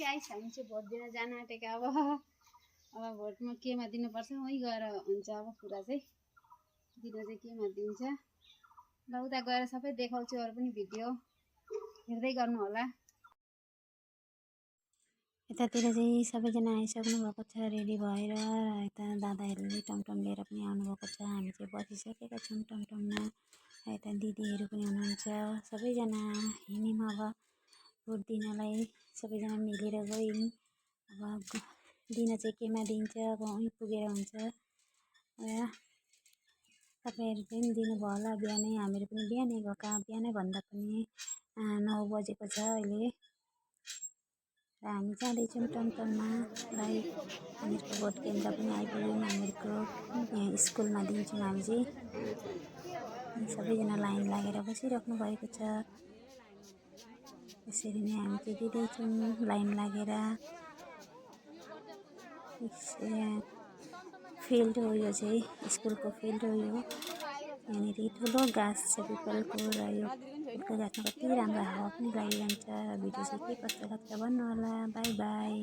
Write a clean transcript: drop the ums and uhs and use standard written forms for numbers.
Guys हामी चाहिँ vote दिन जान आँटेका अब भोटमा केमा दिनुपर्छ वहीँ गएर हुन्छ अब कुरा चाहिँ दिन चाहिँ केमा दिन्छ ल उता गएर सबै देखाउँछु अरू पनि भिडियो हेर्दै गर्नु होला यतातिर चाहिँ सबैजना आइसक्नु भएको छ रेडी भएर यता दादाहरूले टमटम लिएर पनि आउनुभएको छ हामी चाहिँ बसिसकेका छौँ टमटममा यता दिदीहरू पनि हुनुहुन्छ सबैजना हिँड्यौँ अब भोट दिनलाई सबैजना मिलेर गयौँ अब दिन चाहिँ केमा दिन्छ अब उहीँ पुगेर हुन्छ तपाईँहरू पनि दिनुभयो होला बिहानै हामीहरू पनि बिहानै गएका बिहानै भन्दा पनि 9 बजेको छ अहिले र हामी जाँदैछौँ टमटममा भाइ हामीहरूको भोट केन्द्र पनि आइपुग्यौँ हामीहरूको स्कुलमा दिन्छौँ हामी चाहिँ सबैजना लाइन लागेर बसिराख्नु भएको छ यसरी नै हामी चाहिँ दिँदैछौँ लाइन लागेर फिल्ड हो यो चाहिँ स्कुलको फिल्ड हो यो यहाँनिर ठुलो गाछ छ पिपलको र यो पिपलको गाछमा कति राम्रो हावा पनि लागिरहन्छ भिडियो चाहिँ के कस्तो लाग्छ भन्नु होला बाई बाई।